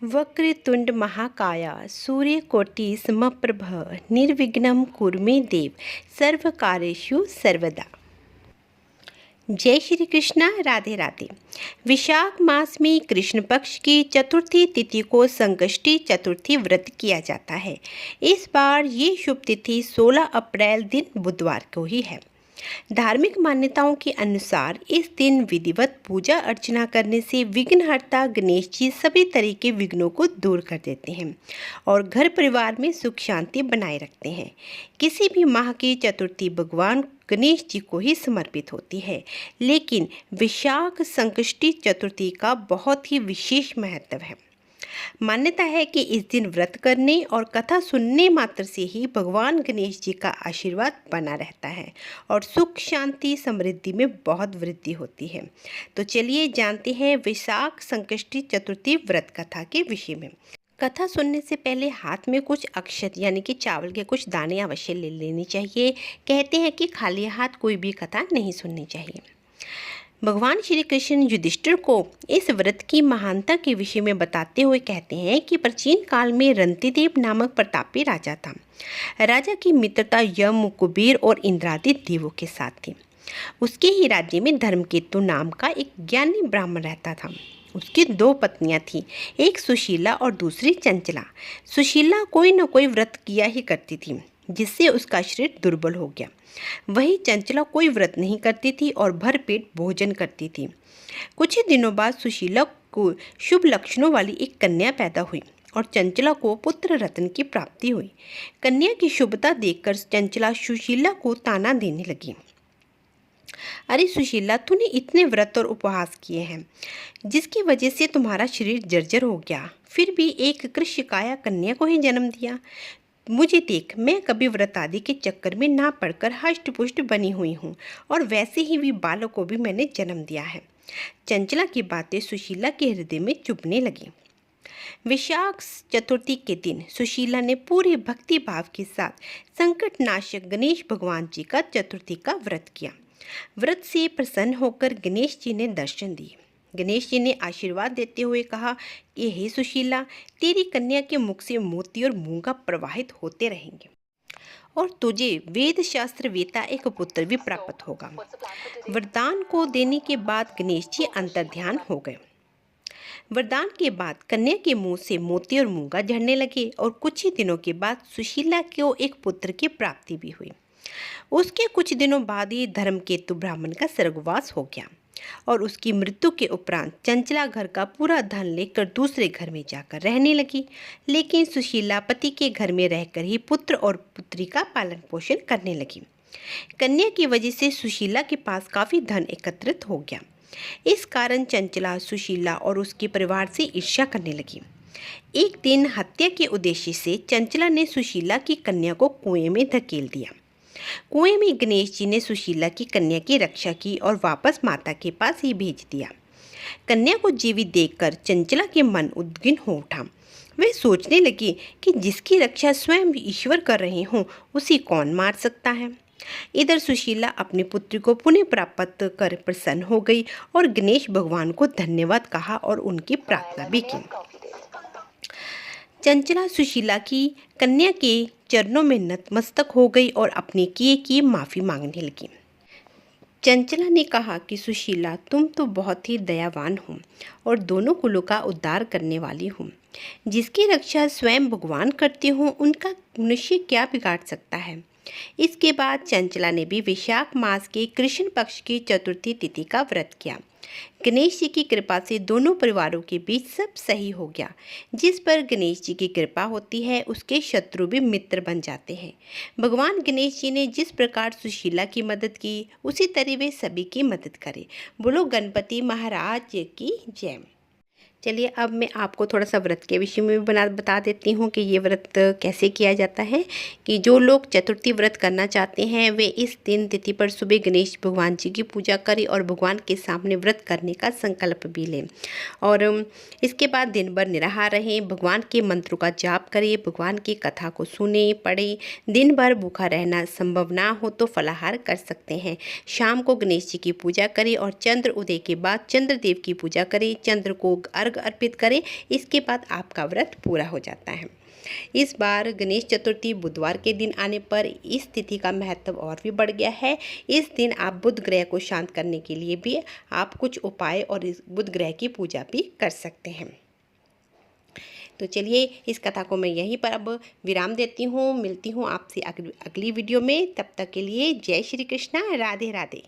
वक्रतुंड महाकाया सूर्यकोटि समप्रभ निर्विघ्नं कुरु मे देव सर्वकार्येषु सर्वदा। जय श्री कृष्णा। राधे राधे। विशाख मास में कृष्ण पक्ष की चतुर्थी तिथि को संकष्टी चतुर्थी व्रत किया जाता है। इस बार ये शुभ तिथि 16 अप्रैल दिन बुधवार को ही है। धार्मिक मान्यताओं के अनुसार इस दिन विधिवत पूजा अर्चना करने से विघ्नहर्ता गणेश जी सभी तरह के विघ्नों को दूर कर देते हैं और घर परिवार में सुख शांति बनाए रखते हैं। किसी भी माह की चतुर्थी भगवान गणेश जी को ही समर्पित होती है, लेकिन विशाख संकष्टी चतुर्थी का बहुत ही विशेष महत्व है। मान्यता है कि इस दिन व्रत करने और कथा सुनने मात्र से ही भगवान गणेश जी का आशीर्वाद बना रहता है और सुख शांति समृद्धि में बहुत वृद्धि होती है। तो चलिए जानते हैं विशाख संकष्टी चतुर्थी व्रत कथा के विषय में। कथा सुनने से पहले हाथ में कुछ अक्षत यानी कि चावल के कुछ दाने अवश्य ले लेने चाहिए। कहते हैं कि खाली हाथ कोई भी कथा नहीं सुननी चाहिए। भगवान श्री कृष्ण युधिष्ठिर को इस व्रत की महानता के विषय में बताते हुए कहते हैं कि प्राचीन काल में रंतिदेव नामक प्रतापी राजा था। राजा की मित्रता यम, कुबेर और इंद्रादि देवों के साथ थी। उसके ही राज्य में धर्मकेतु नाम का एक ज्ञानी ब्राह्मण रहता था। उसकी 2 पत्नियां थीं, एक सुशीला और दूसरी चंचला। सुशीला कोई न कोई व्रत किया ही करती थी, जिससे उसका शरीर दुर्बल हो गया। वही चंचला कोई व्रत नहीं करती थी और भरपेट भोजन करती थी। कुछ ही दिनों बाद सुशीला को शुभ लक्षणों वाली एक कन्या पैदा हुई और चंचला को पुत्र रत्न की प्राप्ति हुई। कन्या की शुभता देखकर चंचला सुशीला को ताना देने लगी। अरे सुशीला, तूने इतने व्रत और उपवास किए हैं जिसकी वजह से तुम्हारा शरीर जर्जर हो गया, फिर भी एक कृष्णकाया कन्या को ही जन्म दिया। मुझे देख, मैं कभी व्रत आदि के चक्कर में ना पड़कर हष्ट पुष्ट बनी हुई हूँ और वैसे ही भी बालों को भी मैंने जन्म दिया है। चंचला की बातें सुशीला के हृदय में चुभने लगी। विशाख चतुर्थी के दिन सुशीला ने पूरे भक्ति भाव के साथ संकट नाशक गणेश भगवान जी का चतुर्थी का व्रत किया। व्रत से प्रसन्न होकर गणेश जी ने दर्शन दिए। गणेश जी ने आशीर्वाद देते हुए कहा कि हे सुशीला, तेरी कन्या के मुख से मोती और मूंगा प्रवाहित होते रहेंगे और तुझे वेद शास्त्र वेता एक पुत्र भी प्राप्त होगा। वरदान को देने के बाद गणेश जी अंतर्ध्यान हो गए। वरदान के बाद कन्या के मुंह से मोती और मूंगा झड़ने लगे और कुछ ही दिनों के बाद सुशीला को एक पुत्र की प्राप्ति भी हुई। उसके कुछ दिनों बाद ही धर्मकेतु ब्राह्मण का स्वर्गवास हो गया और उसकी मृत्यु के उपरांत चंचला घर का पूरा धन लेकर दूसरे घर में जाकर रहने लगी। लेकिन सुशीला पति के घर में रहकर ही पुत्र और पुत्री का पालन पोषण करने लगी। कन्या की वजह से सुशीला के पास काफ़ी धन एकत्रित हो गया। इस कारण चंचला सुशीला और उसके परिवार से ईर्ष्या करने लगी। एक दिन हत्या के उद्देश्य से चंचला ने सुशीला की कन्या को कुएं में धकेल दिया। कुएं में गणेश जी ने सुशीला की कन्या की रक्षा की और वापस माता के पास ही भेज दिया। कन्या को जीवित देखकर चंचला के मन उद्विग्न हो उठा। वह सोचने लगी कि जिसकी रक्षा स्वयं ईश्वर कर रहे हों, उसे कौन मार सकता है। इधर सुशीला अपने पुत्र को पुनः प्राप्त कर प्रसन्न हो गई और गणेश भगवान को धन्यवाद कहा और उनकी प्रार्थना भी की। चंचला सुशीला की कन्या के चरणों में नतमस्तक हो गई और अपने किए की माफ़ी मांगने लगी। चंचला ने कहा कि सुशीला, तुम तो बहुत ही दयावान हो और दोनों कुलों का उद्धार करने वाली हो। जिसकी रक्षा स्वयं भगवान करते हो, उनका मनुष्य क्या बिगाड़ सकता है। इसके बाद चंचला ने भी विशाख मास के कृष्ण पक्ष की चतुर्थी तिथि का व्रत किया। गणेश जी की कृपा से दोनों परिवारों के बीच सब सही हो गया। जिस पर गणेश जी की कृपा होती है, उसके शत्रु भी मित्र बन जाते हैं। भगवान गणेश जी ने जिस प्रकार सुशीला की मदद की, उसी तरह वे सभी की मदद करें। बोलो गणपति महाराज की जय। चलिए अब मैं आपको थोड़ा सा व्रत के विषय में भी बता देती हूँ कि ये व्रत कैसे किया जाता है। कि जो लोग चतुर्थी व्रत करना चाहते हैं वे इस दिन तिथि पर सुबह गणेश भगवान जी की पूजा करें और भगवान के सामने व्रत करने का संकल्प भी लें और इसके बाद दिन भर निराहार रहें, भगवान के मंत्रों का जाप करें, भगवान की कथा को सुने पढ़ें। दिन भर भूखा रहना संभव ना हो तो फलाहार कर सकते हैं। शाम को गणेश जी की पूजा करें और चंद्र उदय के बाद चंद्रदेव की पूजा करें। चंद्र को अर्घ अर्घ अर्पित करें, इसके बाद आपका व्रत पूरा हो जाता है। इस बार गणेश चतुर्थी बुधवार के दिन आने पर इस तिथि का महत्व और भी बढ़ गया है। इस दिन आप बुध ग्रह को शांत करने के लिए भी आप कुछ उपाय और इस बुध ग्रह की पूजा भी कर सकते हैं। तो चलिए इस कथा को मैं यहीं पर अब विराम देती हूँ। मिलती हूँ आपसे अगली वीडियो में। तब तक के लिए जय श्री कृष्णा, राधे राधे।